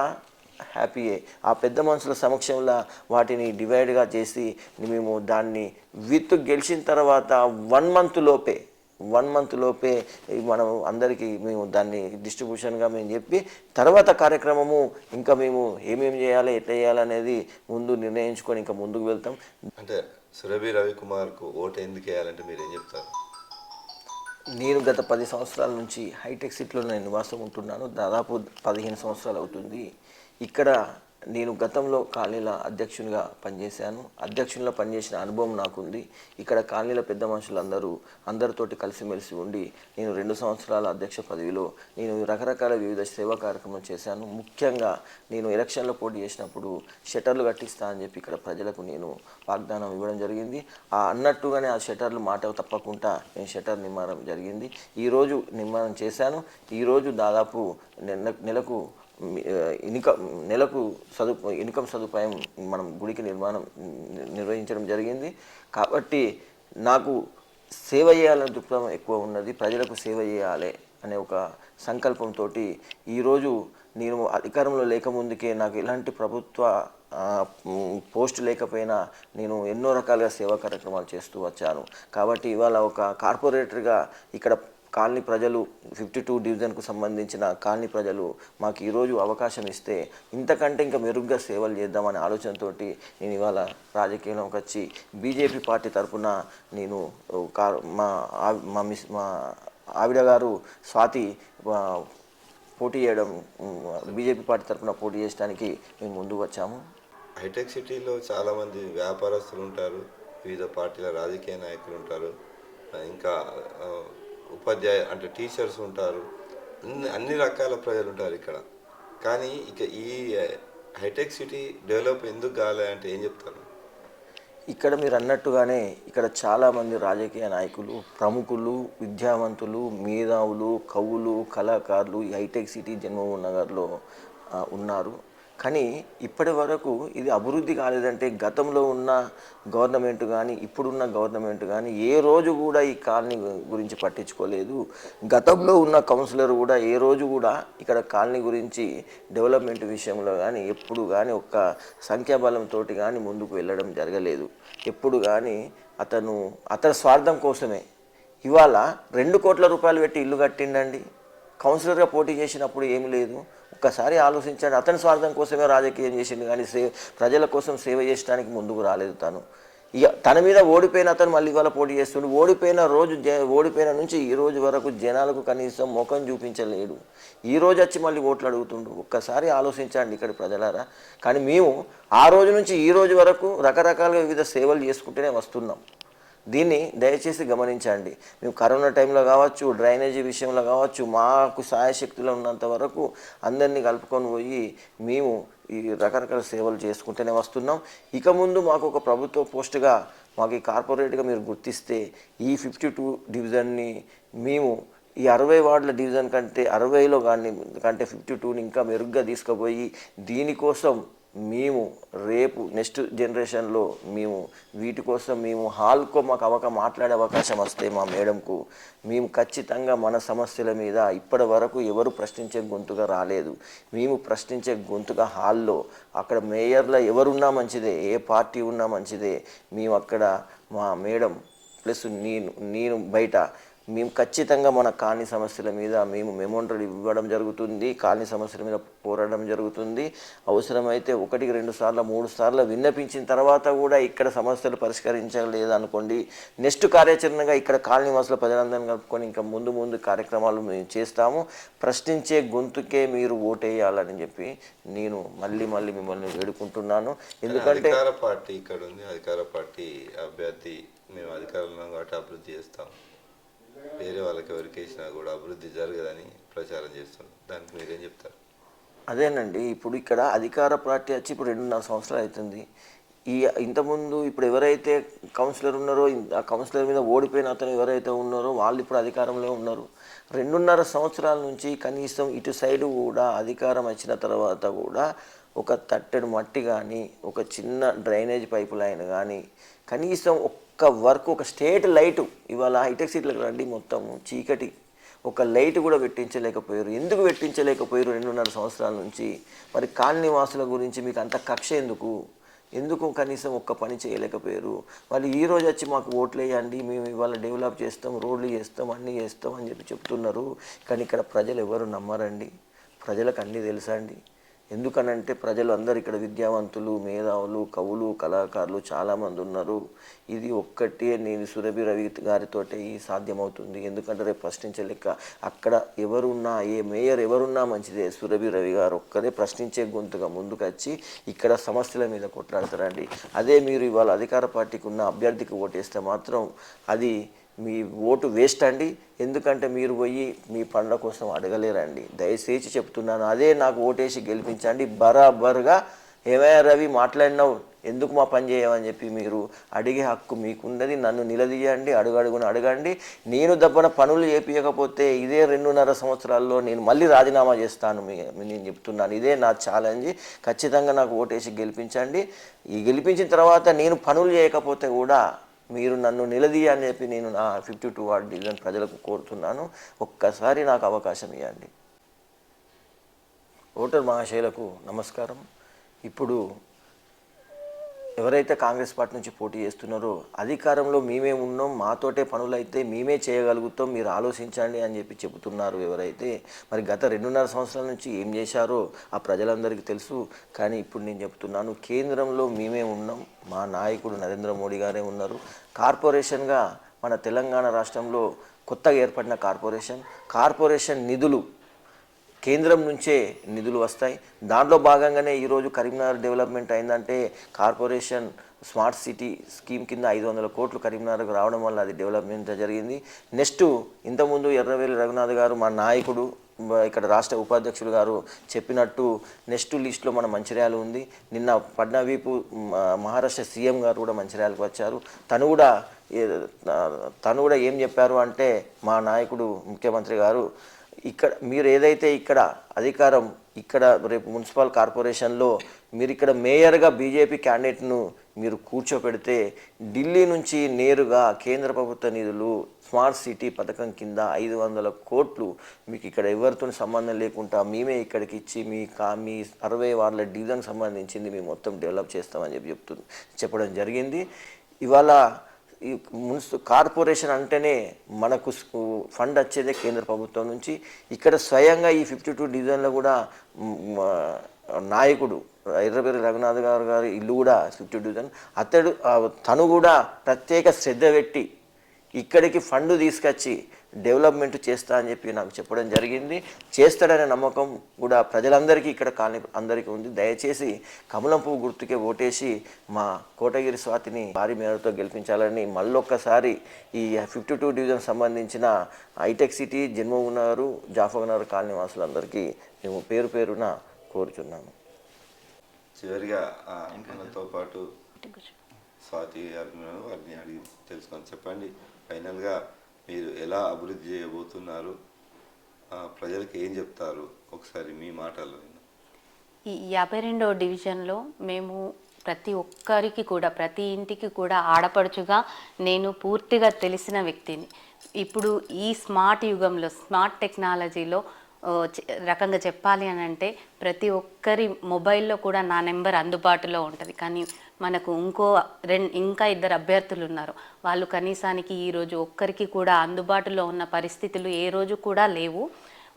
S3: హ్యాపీయే. ఆ పెద్ద మనుషుల సమక్షంలో వాటిని డివైడ్గా చేసి మేము దాన్ని గెలిచిన తర్వాత 1 మంత్ లోపే మనం అందరికీ మేము దాన్ని డిస్ట్రిబ్యూషన్గా మేము చెప్పి తర్వాత కార్యక్రమము ఇంకా మేము ఏమేమి చేయాలి, ఎట్లా చేయాలనేది ముందు నిర్ణయించుకొని ఇంకా ముందుకు వెళ్తాం.
S1: అంటే సురభి రవికుమార్కు ఓటు ఎందుకు వేయాలంటే మీరు ఏం చెప్తారు?
S3: నేను గత 10 సంవత్సరాల నుంచి హైటెక్ సిటీలో నేను నివాసం ఉంటున్నాను. దాదాపు 15 సంవత్సరాలు అవుతుంది. ఇక్కడ నేను గతంలో కాలనీల అధ్యక్షునిగా పనిచేశాను. అధ్యక్షునిగా పనిచేసిన అనుభవం నాకుంది. ఇక్కడ కాలనీల పెద్ద మనుషులందరూ అందరితోటి కలిసిమెలిసి ఉండి నేను 2 సంవత్సరాల అధ్యక్ష పదవిలో నేను రకరకాల వివిధ సేవా కార్యక్రమాలు చేశాను. ముఖ్యంగా నేను ఎలక్షన్లో పోటీ చేసినప్పుడు షటర్లు కట్టిస్తా అని చెప్పి ఇక్కడ ప్రజలకు నేను వాగ్దానం ఇవ్వడం జరిగింది. అన్నట్టుగానే ఆ షటర్లు మాట తప్పకుండా నేను షటర్ నిర్మాణం జరిగింది. ఈరోజు నిర్మాణం చేశాను. ఈరోజు దాదాపు నెలకు ఇన్కమ్ సదుపాయం మనం గుడికి నిర్వహించడం జరిగింది. కాబట్టి నాకు సేవ చేయాలనే దృక్పథం ఎక్కువ ఉన్నది. ప్రజలకు సేవ చేయాలి అనే ఒక సంకల్పంతో ఈరోజు నేను అధికారంలో లేకముందుకే నాకు ఎలాంటి ప్రభుత్వ పోస్ట్ లేకపోయినా నేను ఎన్నో రకాలుగా సేవా కార్యక్రమాలు చేస్తూ వచ్చాను. కాబట్టి ఇవాళ ఒక కార్పొరేటర్గా ఇక్కడ కాలనీ ప్రజలు 52 డివిజన్కు సంబంధించిన కాలనీ ప్రజలు మాకు ఈరోజు అవకాశం ఇస్తే ఇంతకంటే ఇంకా మెరుగ్గా సేవలు చేద్దామనే ఆలోచనతో నేను ఇవాళ రాజకీయంలోకి వచ్చి బీజేపీ పార్టీ తరఫున నేను మా ఆవిడ గారు స్వాతి పోటీ చేయడం, బీజేపీ పార్టీ తరఫున పోటీ చేయడానికి మేము ముందుకు వచ్చాము.
S1: హైటెక్ సిటీలో చాలామంది వ్యాపారస్తులు ఉంటారు, వివిధ పార్టీల రాజకీయ నాయకులు ఉంటారు, ఇంకా ఉపాధ్యాయ అంటే టీచర్స్ ఉంటారు, అన్ని రకాల ప్రజలు ఉంటారు ఇక్కడ. కానీ ఇక ఈ హైటెక్ సిటీ డెవలప్ ఎందుకు కాలే అంటే ఏం చెప్తారు?
S3: ఇక్కడ మీరు అన్నట్టుగానే ఇక్కడ చాలామంది రాజకీయ నాయకులు, ప్రముఖులు, విద్యావంతులు, మేధావులు, కవులు, కళాకారులు ఈ హైటెక్ సిటీ జన్మభూమి నగర్లో ఉన్నారు. కానీ ఇప్పటి వరకు ఇది అభివృద్ధి కాలేదంటే గతంలో ఉన్న గవర్నమెంట్ కానీ ఇప్పుడున్న గవర్నమెంట్ కానీ ఏ రోజు కూడా ఈ కాలనీ గురించి పట్టించుకోలేదు. గతంలో ఉన్న కౌన్సిలర్ కూడా ఏ రోజు కూడా ఇక్కడ కాలనీ గురించి డెవలప్మెంట్ విషయంలో కానీ ఎప్పుడు కానీ ఒక్క సంఖ్యాబలంతో కానీ ముందుకు వెళ్ళడం జరగలేదు. ఎప్పుడు కానీ అతని స్వార్థం కోసమే ఇవాళ 2 కోట్ల రూపాయలు పెట్టి ఇల్లు కట్టిండండి. కౌన్సిలర్గా పోటీ చేసినప్పుడు ఏమి లేదు. ఒక్కసారి ఆలోచించండి. అతని స్వార్థం కోసమే రాజకీయం చేసింది కానీ ప్రజల కోసం సేవ చేయడానికి ముందుకు రాలేదు. తన మీద ఓడిపోయిన అతను మళ్ళీ ఇవాళ పోటీ చేస్తుండు. ఓడిపోయిన నుంచి ఈ రోజు వరకు జనాలకు కనీసం ముఖం చూపించలేడు. ఈ రోజు వచ్చి మళ్ళీ ఓట్లు అడుగుతుండు. ఒక్కసారి ఆలోచించండి ఇక్కడ ప్రజలారా. కానీ మేము ఆ రోజు నుంచి ఈ రోజు వరకు రకరకాలుగా వివిధ సేవలు చేసుకుంటూనే వస్తున్నాం. దీన్ని దయచేసి గమనించండి. మేము కరోనా టైంలో కావచ్చు, డ్రైనేజీ విషయంలో కావచ్చు, మాకు సాయశక్తిలో ఉన్నంత వరకు అందరినీ కలుపుకొని పోయి మేము ఈ రకరకాల సేవలు చేసుకుంటూనే వస్తున్నాం. ఇక ముందు మాకు ఒక ప్రభుత్వ పోస్టుగా మాకు ఈ కార్పొరేట్గా మీరు గుర్తిస్తే ఈ 52 డివిజన్ని మేము ఈ 60 వార్డుల డివిజన్ కంటే 60లో కంటే 52ని ఇంకా మెరుగ్గా తీసుకుపోయి దీనికోసం మేము రేపు నెక్స్ట్ జనరేషన్లో మేము వీటి కోసం మేము హాల్కో మాకు మాట్లాడే అవకాశం వస్తే మా మేడంకు మేము ఖచ్చితంగా మన సమస్యల మీద ఇప్పటి వరకు ఎవరు ప్రశ్నించే గొంతుగా రాలేదు. మేము ప్రశ్నించే గొంతుగా హాల్లో అక్కడ మేయర్లో ఎవరున్నా మంచిదే, ఏ పార్టీ ఉన్నా మంచిదే, మేము అక్కడ మా మేడం ప్లస్ నేను బయట మేము ఖచ్చితంగా మన కాలనీ సమస్యల మీద మేము మెమోండలు ఇవ్వడం జరుగుతుంది, కాలనీ సమస్యల మీద పోరాడడం జరుగుతుంది. అవసరమైతే 1, 2 సార్లు 3 సార్లు విన్నపించిన తర్వాత కూడా ఇక్కడ సమస్యలు పరిష్కరించలేదనుకోండి, నెక్స్ట్ కార్యాచరణగా ఇక్కడ కాలనీ వాసుల ప్రజలందరినీ కలుపుకొని ఇంకా ముందు కార్యక్రమాలు మేము చేస్తాము. ప్రశ్నించే గొంతుకే మీరు ఓటేయాలని చెప్పి నేను మళ్ళీ మిమ్మల్ని వేడుకుంటున్నాను. ఎందుకంటే
S1: అధికార పార్టీ ఇక్కడ ఉంది, అధికార పార్టీ అభ్యర్థి మేము అధికారంలో కాబట్టి అభివృద్ధి చేస్తాం, వేరే వాళ్ళకి ఎవరికి వేసినా కూడా అభివృద్ధి జరగదని ప్రచారం చేస్తుంది. దానికి మీరేం చెప్తారు?
S3: అదేనండి, ఇప్పుడు ఇక్కడ అధికార పార్టీ వచ్చి ఇప్పుడు 2.5 సంవత్సరాలు అవుతుంది. ఇంతకుముందు ఇప్పుడు ఎవరైతే కౌన్సిలర్ ఉన్నారో ఆ కౌన్సిలర్ మీద ఓడిపోయిన అతను ఎవరైతే ఉన్నారో వాళ్ళు ఇప్పుడు అధికారంలో ఉన్నారు. 2.5 సంవత్సరాల నుంచి కనీసం ఇటు సైడు కూడా అధికారం వచ్చిన తర్వాత కూడా ఒక తట్టెడు మట్టి కానీ, ఒక చిన్న డ్రైనేజ్ పైపు లైన్ కానీ, కనీసం ఒక్క వర్క్, ఒక స్ట్రీట్ లైటు ఇవాళ హైటెక్ సిటీలకు రండి, మొత్తం చీకటి, ఒక లైట్ కూడా పెట్టించలేకపోయారు. ఎందుకు పెట్టించలేకపోయారు 2.5 సంవత్సరాల నుంచి? మరి కాలనీ వాసుల గురించి మీకు అంత కక్ష ఎందుకు కనీసం ఒక్క పని చేయలేకపోయారు? వాళ్ళు ఈరోజు వచ్చి మాకు ఓట్లు వేయండి, మేము ఇవాళ డెవలప్ చేస్తాం, రోడ్లు చేస్తాం, అన్నీ చేస్తాం అని చెప్తున్నారు. కానీ ఇక్కడ ప్రజలు ఎవరు నమ్మరండి, ప్రజలకు అన్నీ తెలుసా అండి. ఎందుకనంటే ప్రజలు అందరు ఇక్కడ విద్యావంతులు, మేధావులు, కవులు, కళాకారులు చాలామంది ఉన్నారు. ఇది ఒక్కటే నేను సురభి రవి గారితో సాధ్యమవుతుంది. ఎందుకంటే రేపు ప్రశ్నించలేక అక్కడ ఎవరున్నా, ఏ మేయర్ ఎవరున్నా మంచిదే, సురభి రవి గారు ఒక్కరే ప్రశ్నించే గొంతుగా ముందుకు వచ్చి ఇక్కడ సమస్యల మీద కొట్లాడతారండి. అదే మీరు ఇవాళ అధికార పార్టీకి ఉన్న అభ్యర్థికి ఓటేస్తే మాత్రం అది మీ ఓటు వేస్ట్ అండి. ఎందుకంటే మీరు పోయి మీ పండ్ల కోసం అడగలేరండి. దయచేసి చెప్తున్నాను, అదే నాకు ఓటేసి గెలిపించండి. బరాబర్గా ఏమయ్యా రవి మాట్లాడినావు, ఎందుకు మా పని చేయమని చెప్పి మీరు అడిగే హక్కు మీకున్నది. నన్ను నిలదీయండి, అడుగడుగున అడగండి. నేను దబ్బన పనులు చేపించకపోతే ఇదే 2.5 సంవత్సరాల్లో నేను మళ్ళీ రాజీనామా చేస్తాను. నేను చెప్తున్నాను, ఇదే నా ఛాలెంజ్. ఖచ్చితంగా నాకు ఓటేసి గెలిపించండి. ఈ గెలిపించిన తర్వాత నేను పనులు చేయకపోతే కూడా మీరు నన్ను నిలదీయ అని చెప్పి నేను నా 52 వార్డ్ డివిజన్ ప్రజలకు కోరుతున్నాను. ఒక్కసారి నాకు అవకాశం ఇవ్వండి. ఓటర్ మహాశయులకు నమస్కారం. ఇప్పుడు ఎవరైతే కాంగ్రెస్ పార్టీ నుంచి పోటీ చేస్తున్నారో అధికారంలో మేమే ఉన్నాం, మాతోటే పనులైతే మేమే చేయగలుగుతాం, మీరు ఆలోచించండి అని చెప్పి చెబుతున్నారు ఎవరైతే. మరి గత 2.5 సంవత్సరాల నుంచి ఏం చేశారో ఆ ప్రజలందరికీ తెలుసు. కానీ ఇప్పుడు నేను చెప్తున్నాను, కేంద్రంలో మేమే ఉన్నాం, మా నాయకుడు నరేంద్ర మోడీ గారే ఉన్నారు. కార్పొరేషన్గా మన తెలంగాణ రాష్ట్రంలో కొత్తగా ఏర్పడిన కార్పొరేషన్ నిధులు కేంద్రం నుంచే నిధులు వస్తాయి. దాంట్లో భాగంగానే ఈరోజు కరీంనగర్ డెవలప్మెంట్ అయిందంటే కార్పొరేషన్ స్మార్ట్ సిటీ స్కీమ్ కింద 500 కోట్లు కరీంనగర్కు రావడం వల్ల అది డెవలప్మెంట్ జరిగింది. నెక్స్ట్ ఇంతకుముందు ఎర్రవేలి రఘునాథ్ గారు మా నాయకుడు ఇక్కడ రాష్ట్ర ఉపాధ్యక్షులు గారు చెప్పినట్టు నెక్స్ట్ లిస్టులో మన మంచిర్యాల ఉంది. నిన్న ఫడ్నవీస్ మహారాష్ట్ర సీఎం గారు కూడా మంచిర్యాలకు వచ్చారు. తను కూడా ఏం చెప్పారు అంటే, మా నాయకుడు ముఖ్యమంత్రి గారు ఇక్కడ మీరు ఏదైతే ఇక్కడ అధికారం ఇక్కడ రేపు మున్సిపల్ కార్పొరేషన్లో మీరు ఇక్కడ మేయర్గా బీజేపీ క్యాండిడేట్ను మీరు కూర్చోపెడితే ఢిల్లీ నుంచి నేరుగా కేంద్ర ప్రభుత్వ నిధులు స్మార్ట్ సిటీ పథకం కింద 500 కోట్లు మీకు ఇక్కడ ఎవరితో సంబంధం లేకుండా మేమే ఇక్కడికి ఇచ్చి మీ 60 వార్డుల డివిజన్కి సంబంధించింది మేము మొత్తం డెవలప్ చేస్తామని చెప్పడం జరిగింది. ఇవాళ ఈ కార్పొరేషన్ అంటేనే మనకు ఫండ్ వచ్చేదే కేంద్ర ప్రభుత్వం నుంచి. ఇక్కడ స్వయంగా ఈ 52 డివిజన్లో కూడా నాయకుడు ఎర్రబెల్లి రఘునాథ్ గారి ఇల్లు కూడా 52 డివిజన్. తను కూడా ప్రత్యేక శ్రద్ధ పెట్టి ఇక్కడికి ఫండ్ తీసుకొచ్చి డెవలప్మెంట్ చేస్తా అని చెప్పి నాకు చెప్పడం జరిగింది. చేస్తాడనే నమ్మకం కూడా ప్రజలందరికీ ఇక్కడ కాలనీ అందరికీ ఉంది. దయచేసి కమలం పువ్వు గుర్తుకే ఓటేసి మా కోటగిరి స్వాతిని భారీ మేరతో గెలిపించాలని మళ్ళొక్కసారి ఈ 52 డివిజన్ సంబంధించిన హైటెక్ సిటీ, జన్మభూమి, జాఫర్ నగర్ కాలనీ వాసులందరికీ మేము పేరు పేరున కోరుచున్నాము.
S1: చివరిగా మనతో పాటు స్వాతి గారు వారిని అడిగి తెలుసుకొని చెప్పండి. ఫైనల్గా మీరు ఎలా అభివృద్ధి చేయబోతున్నారు, ప్రజలకు ఏం చెప్తారు, ఒకసారి మీ మాటల్లో.
S2: ఈ 52వ డివిజన్లో మేము ప్రతి ఒక్కరికి కూడా ప్రతి ఇంటికి కూడా ఆడపడుచుగా నేను పూర్తిగా తెలిసిన వ్యక్తిని. ఇప్పుడు ఈ స్మార్ట్ యుగంలో స్మార్ట్ టెక్నాలజీలో రకంగా చెప్పాలి అని అంటే ప్రతి ఒక్కరి మొబైల్లో కూడా నా నెంబర్ అందుబాటులో ఉంటుంది. కానీ మనకు ఇంకా ఇద్దరు అభ్యర్థులు ఉన్నారు. వాళ్ళు కనీసానికి ఈరోజు ఒక్కరికి కూడా అందుబాటులో ఉన్న పరిస్థితులు ఏ రోజు కూడా లేవు.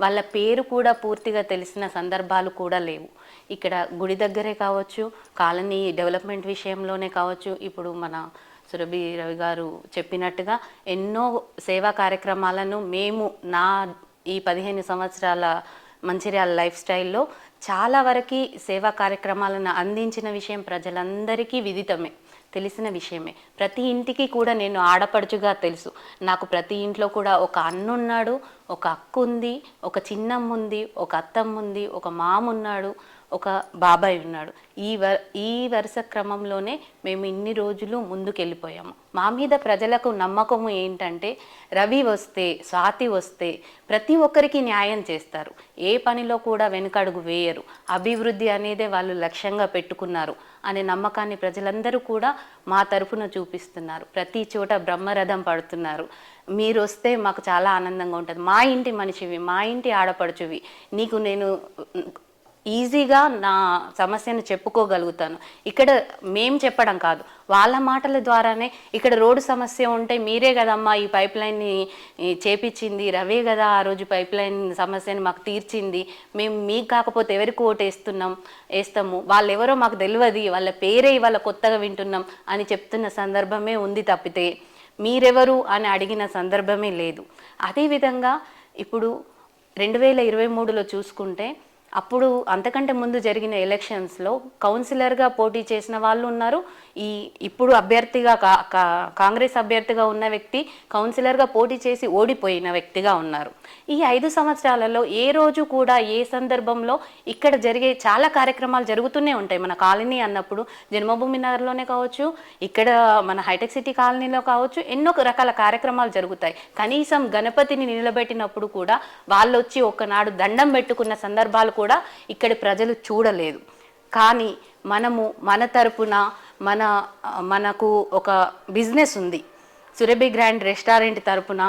S2: వాళ్ళ పేరు కూడా పూర్తిగా తెలిసిన సందర్భాలు కూడా లేవు. ఇక్కడ గుడి దగ్గరే కావచ్చు, కాలనీ డెవలప్మెంట్ విషయంలోనే కావచ్చు, ఇప్పుడు మన సురభి రవి గారు చెప్పినట్టుగా ఎన్నో సేవా కార్యక్రమాలను మేము ఈ 15 సంవత్సరాల మంచిర్యాల లైఫ్ స్టైల్లో చాలా వరకు సేవా కార్యక్రమాలను అందించిన విషయం ప్రజలందరికీ విదితమే, తెలిసిన విషయమే. ప్రతి ఇంటికి కూడా నేను ఆడపడుచుగా తెలుసు. నాకు ప్రతి ఇంట్లో కూడా ఒక అన్నున్నాడు, ఒక అక్క ఉంది, ఒక చిన్నమ్మ ఉంది, ఒక అత్తమ్మ ఉంది, ఒక మామ ఉన్నాడు, ఒక బాబాయ్ ఉన్నాడు. ఈ వరుస క్రమంలోనే మేము ఇన్ని రోజులు ముందుకెళ్ళిపోయాము. మా మీద ప్రజలకు నమ్మకము ఏంటంటే రవి వస్తే, స్వాతి వస్తే ప్రతి ఒక్కరికి న్యాయం చేస్తారు, ఏ పనిలో కూడా వెనుకడుగు వేయరు, అభివృద్ధి అనేదే వాళ్ళు లక్ష్యంగా పెట్టుకున్నారు అనే నమ్మకాన్ని ప్రజలందరూ కూడా మా తరఫున చూపిస్తున్నారు. ప్రతి చోట బ్రహ్మరథం పడుతున్నారు. మీరు వస్తే మాకు చాలా ఆనందంగా ఉంటుంది, మా ఇంటి మనిషివి, మా ఇంటి ఆడపడుచువి, నీకు నేను ఈజీగా నా సమస్యను చెప్పుకోగలుగుతాను. ఇక్కడ మేం చెప్పడం కాదు, వాళ్ళ మాటల ద్వారానే ఇక్కడ రోడ్డు సమస్య ఉంటే మీరే కదమ్మా ఈ పైప్ లైన్ని చేపించింది, రవే కదా ఆ రోజు పైప్ లైన్ సమస్యని మాకు తీర్చింది, మేము మీకు కాకపోతే ఎవరికి ఓటు వేస్తాము, వాళ్ళు ఎవరో మాకు తెలియదు, వాళ్ళ పేరే ఇవాళ కొత్తగా వింటున్నాం అని చెప్తున్న సందర్భమే ఉంది తప్పితే మీరెవరు అని అడిగిన సందర్భమే లేదు. అదేవిధంగా ఇప్పుడు 2023లో చూసుకుంటే అప్పుడు అంతకంటే ముందు జరిగిన ఎలక్షన్స్లో కౌన్సిలర్గా పోటీ చేసిన వాళ్ళు ఉన్నారు. ఇప్పుడు అభ్యర్థిగా కాంగ్రెస్ అభ్యర్థిగా ఉన్న వ్యక్తి కౌన్సిలర్గా పోటీ చేసి ఓడిపోయిన వ్యక్తిగా ఉన్నారు. ఈ 5 సంవత్సరాలలో ఏ రోజు కూడా ఏ సందర్భంలో ఇక్కడ జరిగే చాలా కార్యక్రమాలు జరుగుతూనే ఉంటాయి. మన కాలనీ అన్నప్పుడు జన్మభూమి నగర్లోనే కావచ్చు, ఇక్కడ మన హైటెక్ సిటీ కాలనీలో కావచ్చు, ఎన్నో రకాల కార్యక్రమాలు జరుగుతాయి. కనీసం గణపతిని నిలబెట్టినప్పుడు కూడా వాళ్ళు వచ్చి ఒక్కనాడు దండం పెట్టుకున్న సందర్భాలు కూడా ఇక్కడి ప్రజలు చూడలేదు. కానీ మనము మన తరపున మనకు ఒక బిజినెస్ ఉంది, సురభి గ్రాండ్ రెస్టారెంట్ తరపున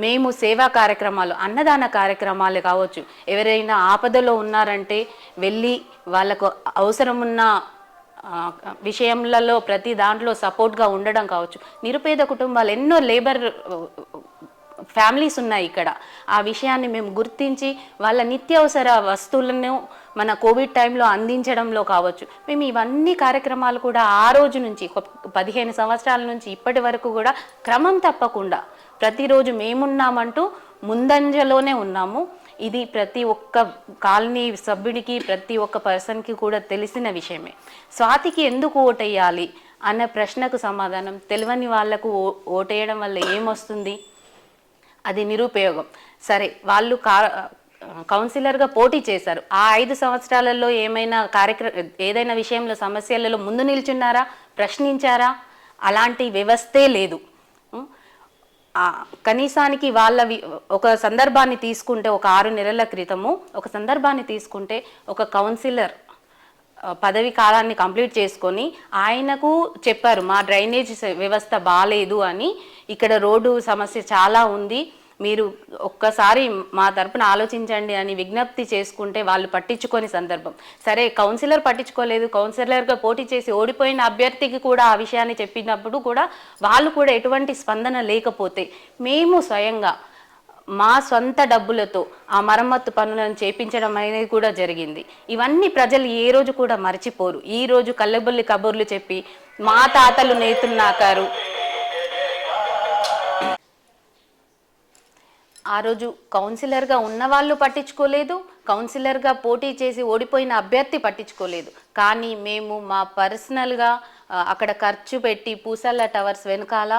S2: మేము సేవా కార్యక్రమాలు, అన్నదాన కార్యక్రమాలు కావచ్చు, ఎవరైనా ఆపదలో ఉన్నారంటే వెళ్ళి వాళ్ళకు అవసరమున్న విషయంలో ప్రతి దాంట్లో సపోర్ట్గా ఉండడం కావచ్చు. నిరుపేద కుటుంబాలు ఎన్నో లేబర్ ఫ్యామిలీస్ ఉన్నాయి ఇక్కడ. ఆ విషయాన్ని మేము గుర్తించి వాళ్ళ నిత్యావసర వస్తువులను మన కోవిడ్ టైంలో అందించడంలో కావచ్చు, మేము ఇవన్నీ కార్యక్రమాలు కూడా ఆ రోజు నుంచి 15 సంవత్సరాల నుంచి ఇప్పటి వరకు కూడా క్రమం తప్పకుండా ప్రతిరోజు మేమున్నామంటూ ముందంజలోనే ఉన్నాము. ఇది ప్రతి ఒక్క కాలనీ సభ్యుడికి, ప్రతి ఒక్క పర్సన్కి కూడా తెలిసిన విషయమే. స్వాతికి ఎందుకు ఓటేయాలి అన్న ప్రశ్నకు సమాధానం తెలియని వాళ్లకు ఓటేయడం వల్ల ఏమొస్తుంది, అది నిరుపయోగం. సరే, వాళ్ళు కౌన్సిలర్గా పోటీ చేశారు, ఆ 5 సంవత్సరాలలో ఏదైనా విషయంలో సమస్యలలో ముందు నిల్చున్నారా, ప్రశ్నించారా? అలాంటి వ్యవస్థే లేదు. కనీసానికి ఒక సందర్భాన్ని తీసుకుంటే, ఒక 6 నెలల క్రితము ఒక సందర్భాన్ని తీసుకుంటే, ఒక కౌన్సిలర్ పదవి కాలాన్ని కంప్లీట్ చేసుకొని ఆయనకు చెప్పారు మా డ్రైనేజ్ వ్యవస్థ బాగాలేదు అని, ఇక్కడ రోడ్డు సమస్య చాలా ఉంది, మీరు ఒక్కసారి మా తరపున ఆలోచించండి అని విజ్ఞప్తి చేసుకుంటే వాళ్ళు పట్టించుకొని సందర్భం. సరే, కౌన్సిలర్ పట్టించుకోలేదు, కౌన్సిలర్గా పోటీ చేసి ఓడిపోయిన అభ్యర్థికి కూడా ఆ విషయాన్ని చెప్పినప్పుడు కూడా వాళ్ళు కూడా ఎటువంటి స్పందన లేకపోతే మేము స్వయంగా మా సొంత డబ్బులతో ఆ మరమ్మత్తు పనులను చేపించడం అనేది కూడా జరిగింది. ఇవన్నీ ప్రజలు ఏ రోజు కూడా మర్చిపోరు. ఈ రోజు కళ్ళబొల్లి కబుర్లు చెప్పి మా తాతలు నేతున్నాకారు, ఆ రోజు కౌన్సిలర్గా ఉన్నవాళ్ళు పట్టించుకోలేదు, కౌన్సిలర్గా పోటీ చేసి ఓడిపోయిన అభ్యర్థి పట్టించుకోలేదు. కానీ మేము మా పర్సనల్గా అక్కడ ఖర్చు పెట్టి పూసల్ల టవర్స్ వెనకాల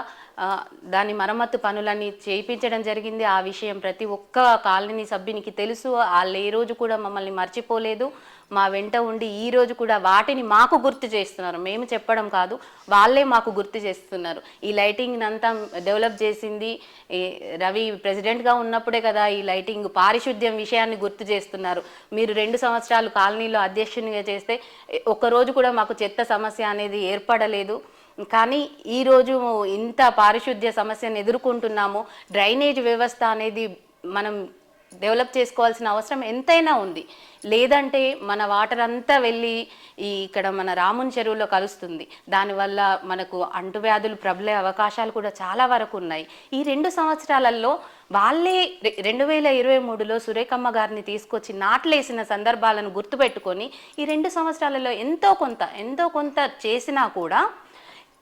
S2: దాని మరమ్మత్తు పనులని చేయించడం జరిగింది. ఆ విషయం ప్రతి ఒక్క కాలనీ సభ్యునికి తెలుసు. వాళ్ళు ఏ రోజు కూడా మమ్మల్ని మర్చిపోలేదు. మా వెంట ఉండి ఈ రోజు కూడా వాటిని మాకు గుర్తు చేస్తున్నారు. మేము చెప్పడం కాదు, వాళ్ళే మాకు గుర్తు చేస్తున్నారు. ఈ లైటింగ్ అంతా డెవలప్ చేసింది రవి ప్రెసిడెంట్గా ఉన్నప్పుడే కదా. ఈ లైటింగ్ పారిశుద్ధ్యం విషయాన్ని గుర్తు చేస్తున్నారు. మీరు 2 సంవత్సరాలు కాలనీలో అధ్యక్షునిగా చేస్తే ఒక్కరోజు కూడా మాకు చెత్త సమస్య అనేది ఏర్పడలేదు. కానీ ఈరోజు ఇంత పారిశుద్ధ్య సమస్యను ఎదుర్కొంటున్నాము. డ్రైనేజ్ వ్యవస్థ అనేది మనం డెవలప్ చేసుకోవాల్సిన అవసరం ఎంతైనా ఉంది. లేదంటే మన వాటర్ అంతా వెళ్ళి ఇక్కడ మన రాముని చెరువులో కలుస్తుంది. దానివల్ల మనకు అంటువ్యాధులు ప్రబలే అవకాశాలు కూడా చాలా వరకు ఉన్నాయి. ఈ 2 సంవత్సరాలలో వాళ్ళే 2023లో సురేఖమ్మ గారిని తీసుకొచ్చి నాట్లేసిన సందర్భాలను గుర్తుపెట్టుకొని ఈ 2 సంవత్సరాలలో ఎంతో కొంత చేసినా కూడా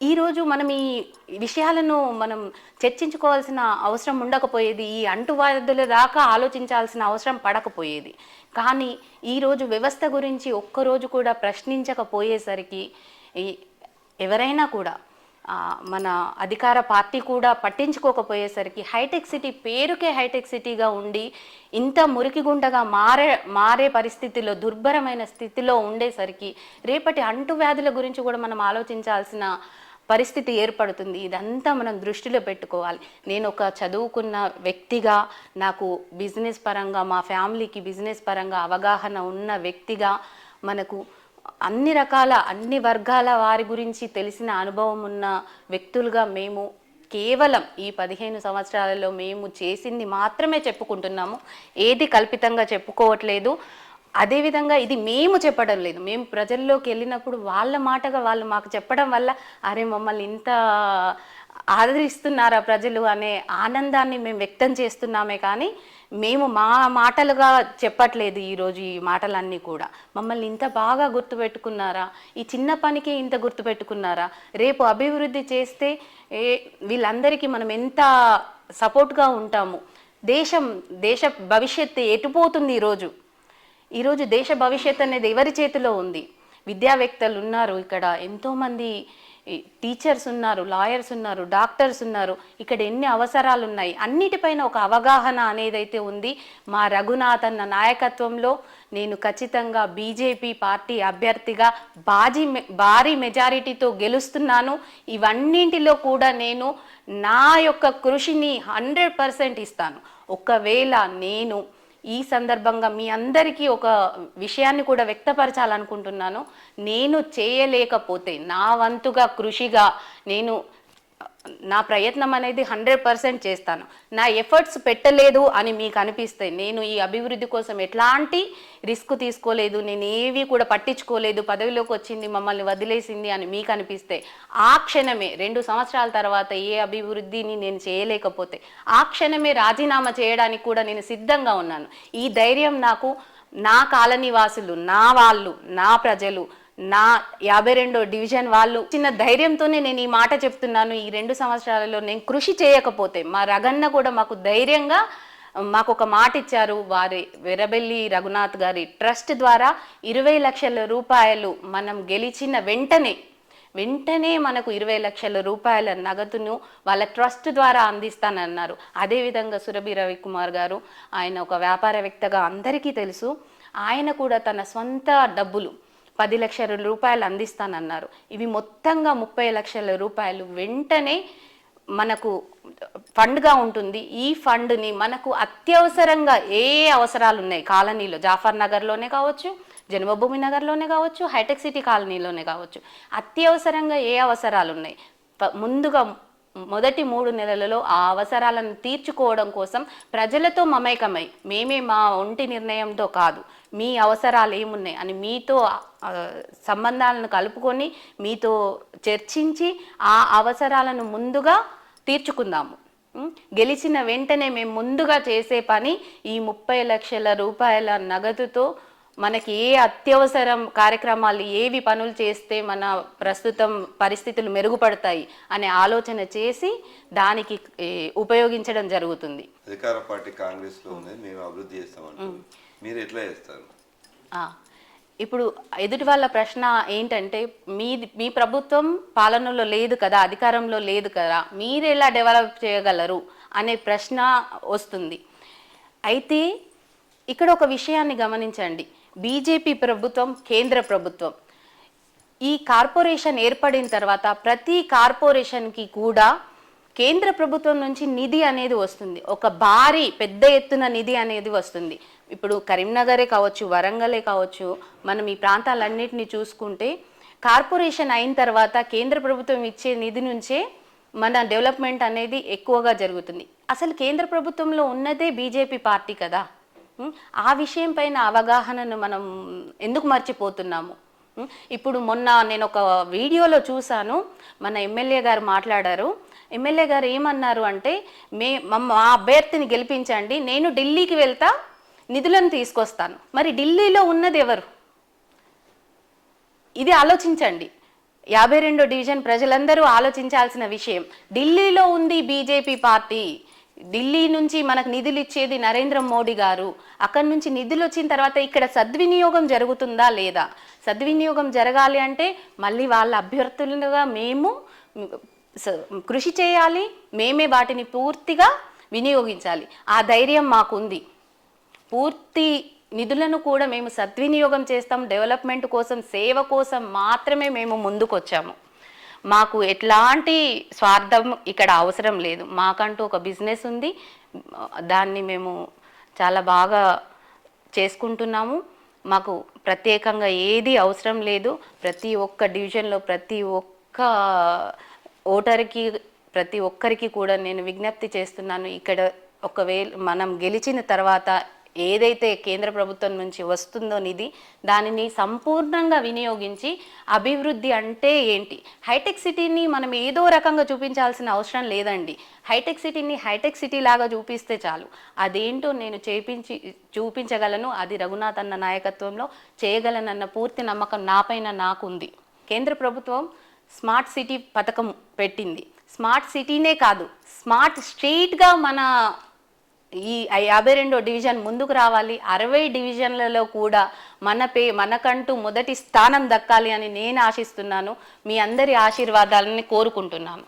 S2: ఈరోజు మనం ఈ విషయాలను మనం చర్చించుకోవాల్సిన అవసరం ఉండకపోయేది. ఈ అంటువ్యాధుల దాకా ఆలోచించాల్సిన అవసరం పడకపోయేది. కానీ ఈరోజు వ్యవస్థ గురించి ఒక్కరోజు కూడా ప్రశ్నించకపోయేసరికి ఎవరైనా కూడా మన అధికార పార్టీ కూడా పట్టించుకోకపోయేసరికి హైటెక్ సిటీ పేరుకే హైటెక్ సిటీగా ఉండి ఇంత మురికిగుండగా మారే పరిస్థితిలో, దుర్భరమైన స్థితిలో ఉండేసరికి రేపటి అంటువ్యాధుల గురించి కూడా మనం ఆలోచించాల్సిన పరిస్థితి ఏర్పడుతుంది. ఇదంతా మనం దృష్టిలో పెట్టుకోవాలి. నేను ఒక చదువుకున్న వ్యక్తిగా, నాకు బిజినెస్ పరంగా, మా ఫ్యామిలీకి బిజినెస్ పరంగా అవగాహన ఉన్న వ్యక్తిగా, మనకు అన్ని వర్గాల వారి గురించి తెలిసిన అనుభవం ఉన్న వ్యక్తులుగా మేము కేవలం ఈ 15 సంవత్సరాలలో మేము చేసింది మాత్రమే చెప్పుకుంటున్నాము. ఏది కల్పితంగా చెప్పుకోవట్లేదు. అదేవిధంగా ఇది మేము చెప్పడం లేదు. మేము ప్రజల్లోకి వెళ్ళినప్పుడు వాళ్ళ మాటగా వాళ్ళు మాకు చెప్పడం వల్ల అరే మమ్మల్ని ఇంత ఆదరిస్తున్నారా ప్రజలు అనే ఆనందాన్ని మేము వ్యక్తం చేస్తున్నామే. కానీ మేము మా మాటలుగా చెప్పట్లేదు. ఈరోజు ఈ మాటలన్నీ కూడా మమ్మల్ని ఇంత బాగా గుర్తుపెట్టుకున్నారా, ఈ చిన్న పనికి ఇంత గుర్తుపెట్టుకున్నారా, రేపు అభివృద్ధి చేస్తే వీళ్ళందరికీ మనం ఎంత సపోర్ట్గా ఉంటాము. దేశ భవిష్యత్తు ఎటుపోతుంది. ఈరోజు దేశ భవిష్యత్తు అనేది ఎవరి చేతిలో ఉంది? విద్యావేత్తలు ఉన్నారు, ఇక్కడ ఎంతోమంది టీచర్స్ ఉన్నారు, లాయర్స్ ఉన్నారు, డాక్టర్స్ ఉన్నారు. ఇక్కడ ఎన్ని అవసరాలు ఉన్నాయి, అన్నిటిపైన ఒక అవగాహన అనేదైతే ఉంది. మా రఘునాథ్ అన్న నాయకత్వంలో నేను ఖచ్చితంగా బీజేపీ పార్టీ అభ్యర్థిగా భారీ మెజారిటీతో గెలుస్తున్నాను. ఇవన్నింటిలో కూడా నేను నా యొక్క కృషిని 100% ఇస్తాను. ఒకవేళ నేను ఈ సందర్భంగా మీ అందరికీ ఒక విషయాన్ని కూడా వ్యక్తపరచాలనుకుంటున్నాను. నేను చేయలేకపోతే నా వంతుగా కృషిగా నేను నా ప్రయత్నం అనేది 100% చేస్తాను. నా ఎఫర్ట్స్ పెట్టలేదు అని మీకు అనిపిస్తే, నేను ఈ అభివృద్ధి కోసం ఎట్లాంటి రిస్క్ తీసుకోలేదు, నేను ఏవి కూడా పట్టించుకోలేదు, పదవిలోకి వచ్చింది మమ్మల్ని వదిలేసింది అని మీకు అనిపిస్తే, ఆ క్షణమే 2 సంవత్సరాల తర్వాత ఏ అభివృద్ధిని నేను చేయలేకపోతే ఆ క్షణమే రాజీనామా చేయడానికి కూడా నేను సిద్ధంగా ఉన్నాను. ఈ ధైర్యం నాకు నా కాలనీ వాసులు, నా వాళ్ళు, నా ప్రజలు, నా 52వ డివిజన్ వాళ్ళు చిన్న ధైర్యంతోనే నేను ఈ మాట చెప్తున్నాను. ఈ 2 సంవత్సరాలలో నేను కృషి చేయకపోతే మా రగన్న కూడా మాకు ధైర్యంగా మాకు ఒక మాట ఇచ్చారు. వారి వెరబెల్లి రఘునాథ్ గారి ట్రస్ట్ ద్వారా 20 లక్షల రూపాయలు మనం గెలిచిన వెంటనే మనకు 20 లక్షల రూపాయల నగదును వాళ్ళ ట్రస్ట్ ద్వారా అందిస్తానన్నారు. అదేవిధంగా సురభి రవికుమార్ గారు, ఆయన ఒక వ్యాపారవేత్తగా అందరికీ తెలుసు. ఆయన కూడా తన సొంత డబ్బులు 10 లక్షల రూపాయలు అందిస్తానన్నారు. ఇవి మొత్తంగా 30 లక్షల రూపాయలు వెంటనే మనకు ఫండ్గా ఉంటుంది. ఈ ఫండ్ని మనకు అత్యవసరంగా ఏ అవసరాలు ఉన్నాయి కాలనీలో, జాఫర్ నగర్లోనే కావచ్చు, జన్మభూమి నగర్లోనే కావచ్చు, హైటెక్ సిటీ కాలనీలోనే కావచ్చు, అత్యవసరంగా ఏ అవసరాలు ఉన్నాయి, ముందుగా మొదటి 3 నెలలలో ఆ అవసరాలను తీర్చుకోవడం కోసం ప్రజలతో మమేకమై, మేమే మా ఒంటి నిర్ణయంతో కాదు, మీ అవసరాలు ఏమున్నాయి అని మీతో సంబంధాలను కలుపుకొని మీతో చర్చించి ఆ అవసరాలను ముందుగా తీర్చుకుందాము. గెలిచిన వెంటనే మేము ముందుగా చేసే పని ఈ 30 లక్షల రూపాయల నగదుతో మనకి ఏ అత్యవసరం కార్యక్రమాలు, ఏవి పనులు చేస్తే మన ప్రస్తుతం పరిస్థితులు మెరుగుపడతాయి అనే ఆలోచన చేసి దానికి ఉపయోగించడం జరుగుతుంది.
S1: అధికార పార్టీ కాంగ్రెస్లో ఉంది, మేము అభివృద్ధి చేస్తామంటారు, మీరు ఎట్లా చేస్తారు?
S2: ఇప్పుడు ఎదుటి వాళ్ళ ప్రశ్న ఏంటంటే, మీ ప్రభుత్వం పాలనలో లేదు కదా, అధికారంలో లేదు కదా, మీరు ఎలా డెవలప్ చేయగలరు అనే ప్రశ్న వస్తుంది. అయితే ఇక్కడ ఒక విషయాన్ని గమనించండి. బీజేపీ ప్రభుత్వం, కేంద్ర ప్రభుత్వం ఈ కార్పొరేషన్ ఏర్పడిన తర్వాత ప్రతి కార్పొరేషన్కి కూడా కేంద్ర ప్రభుత్వం నుంచి నిధి అనేది వస్తుంది. ఒక భారీ పెద్ద ఎత్తున నిధి అనేది వస్తుంది. ఇప్పుడు కరీంనగరే కావచ్చు, వరంగలే కావచ్చు, మనం ఈ ప్రాంతాలన్నింటినీ చూసుకుంటే కార్పొరేషన్ అయిన తర్వాత కేంద్ర ప్రభుత్వం ఇచ్చే నిధి నుంచే మన డెవలప్మెంట్ అనేది ఎక్కువగా జరుగుతుంది. అసలు కేంద్ర ప్రభుత్వంలో ఉన్నదే బీజేపీ పార్టీ కదా. ఆ విషయం పైన అవగాహనను మనం ఎందుకు మర్చిపోతున్నాము? ఇప్పుడు మొన్న నేను ఒక వీడియోలో చూశాను, మన ఎమ్మెల్యే గారు మాట్లాడారు. ఎమ్మెల్యే గారు ఏమన్నారు అంటే, మా అభ్యర్థిని గెలిపించండి, నేను ఢిల్లీకి వెళ్తా, నిధులను తీసుకొస్తాను. మరి ఢిల్లీలో ఉన్నది ఎవరు? ఇది ఆలోచించండి. 52వ డివిజన్ ప్రజలందరూ ఆలోచించాల్సిన విషయం. ఢిల్లీలో ఉంది బీజేపీ పార్టీ. ఢిల్లీ నుంచి మనకు నిధులు ఇచ్చేది నరేంద్ర మోడీ గారు. అక్కడి నుంచి నిధులు వచ్చిన తర్వాత ఇక్కడ సద్వినియోగం జరుగుతుందా లేదా? సద్వినియోగం జరగాలి అంటే మళ్ళీ వాళ్ళ అభ్యర్థులుగా మేము కృషి చేయాలి, మేమే వాటిని పూర్తిగా వినియోగించాలి. ఆ ధైర్యం మాకుంది. పూర్తి నిధులను కూడా మేము సద్వినియోగం చేస్తాం. డెవలప్మెంట్ కోసం, సేవ కోసం మాత్రమే మేము ముందుకొచ్చాము. మాకు ఎట్లాంటి స్వార్థం ఇక్కడ అవసరం లేదు. మాకంటూ ఒక బిజినెస్ ఉంది, దాన్ని మేము చాలా బాగా చేసుకుంటున్నాము. మాకు ప్రత్యేకంగా ఏది అవసరం లేదు. ప్రతి ఒక్క డివిజన్లో ప్రతి ఒక్క ఓటర్కి, ప్రతి ఒక్కరికి కూడా నేను విజ్ఞప్తి చేస్తున్నాను. ఇక్కడ ఒకవేళ మనం గెలిచిన తర్వాత ఏదైతే కేంద్ర ప్రభుత్వం నుంచి వస్తుందో నిధి, దానిని సంపూర్ణంగా వినియోగించి అభివృద్ధి అంటే ఏంటి, హైటెక్ సిటీని మనం ఏదో రకంగా చూపించాల్సిన అవసరం లేదండి. హైటెక్ సిటీని హైటెక్ సిటీ లాగా చూపిస్తే చాలు. అదేంటో నేను చూపించగలను. అది రఘునాథ్ అన్న నాయకత్వంలో చేయగలనన్న పూర్తి నమ్మకం నాపైన నాకుంది. కేంద్ర ప్రభుత్వం స్మార్ట్ సిటీ పథకం పెట్టింది. స్మార్ట్ సిటీనే కాదు, స్మార్ట్ స్ట్రీట్గా మన ఈ 52వ డివిజన్ ముందుకు రావాలి. 60 డివిజన్లలో కూడా మనకంటూ మొదటి స్థానం దక్కాలి అని నేను ఆశిస్తున్నాను. మీ అందరి ఆశీర్వాదాలని కోరుకుంటున్నాను.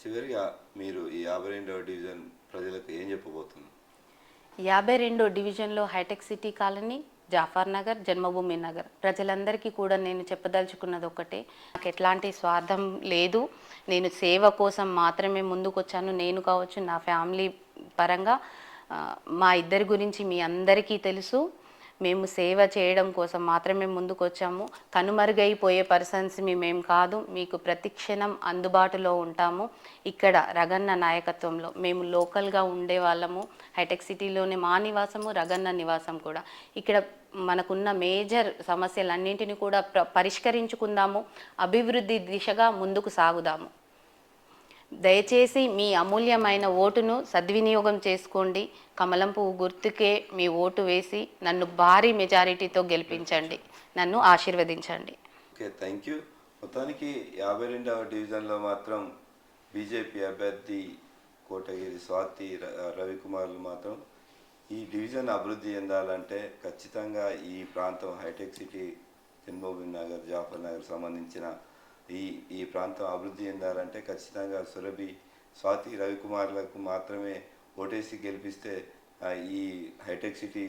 S1: చివరిగా మీరు ఈ 52వ డివిజన్ ప్రజలకు ఏం చెప్పబోతున్నారు?
S2: 52వ డివిజన్లో hitech city colony, Jafar Nagar, Janmabhoomi Nagar ప్రజలందరికీ కూడా నేను చెప్పదలుచుకున్నది ఒకటే, నాకు ఎట్లాంటి స్వార్థం లేదు. నేను సేవ కోసం మాత్రమే ముందుకొచ్చాను. నేను కావచ్చు, నా ఫ్యామిలీ పరంగా మా ఇద్దరి గురించి మీ అందరికీ తెలుసు. మేము సేవ చేయడం కోసం మాత్రమే ముందుకొచ్చాము. కనుమరుగైపోయే పర్సన్స్ మేమేం కాదు. మీకు ప్రతిక్షణం అందుబాటులో ఉంటాము. ఇక్కడ రగన్న నాయకత్వంలో మేము లోకల్గా ఉండే వాళ్ళము. హైటెక్ సిటీలోనే మా నివాసము, రగన్న నివాసం కూడా. ఇక్కడ మనకున్న మేజర్ సమస్యలన్నింటినీ కూడా పరిష్కరించుకుందాము. అభివృద్ధి దిశగా ముందుకు సాగుదాము. దయచేసి మీ అమూల్యమైన ఓటును సద్వినియోగం చేసుకోండి. కమలం పువ్వు గుర్తుకే మీ ఓటు వేసి నన్ను భారీ మెజారిటీతో గెలిపించండి. నన్ను ఆశీర్వదించండి.
S1: Okay, thank you. మొత్తానికి 52వ డివిజన్లో మాత్రం బీజేపీ అభ్యర్థి కోటగిరి స్వాతి రవికుమార్లు మాత్రం ఈ డివిజన్ అభివృద్ధి చెందాలంటే ఖచ్చితంగా ఈ ప్రాంతం హైటెక్ సిటీ, జన్మభూమి నగర్, జాఫర్ నగర్ సంబంధించిన ఈ ప్రాంతం అభివృద్ధి చెందాలంటే ఖచ్చితంగా సురభి స్వాతి రవికుమార్లకు మాత్రమే ఓటేసి గెలిపిస్తే ఈ హైటెక్ సిటీ,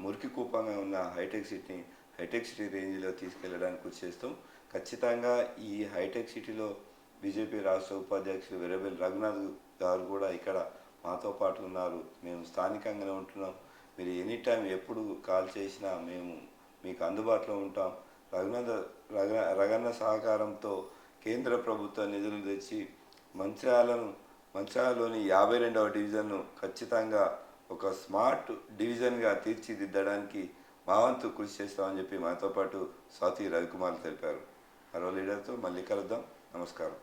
S1: మురికి కూపంగా ఉన్న హైటెక్ సిటీ రేంజ్లో తీసుకెళ్ళడానికి కృషి చేస్తాం. ఖచ్చితంగా ఈ హైటెక్ సిటీలో బీజేపీ రాష్ట్ర ఉపాధ్యక్షులు వెరబెల్లి రఘునాథ్ గారు కూడా ఇక్కడ మాతో పాటు ఉన్నారు. మేము స్థానికంగానే ఉంటున్నాం. మీరు ఎనీ టైం ఎప్పుడు కాల్ చేసినా మేము మీకు అందుబాటులో ఉంటాం. రగన్న సహకారంతో కేంద్ర ప్రభుత్వ నిధులు తెచ్చి మంచిర్యాలలోని 52వ డివిజన్ను ఖచ్చితంగా ఒక స్మార్ట్ డివిజన్గా తీర్చిదిద్దడానికి మా వంతు కృషి చేస్తామని చెప్పి మాతో పాటు స్వాతి రవికుమార్ తెలిపారు. మరో లీడర్తో మళ్ళీ కలుద్దాం. నమస్కారం.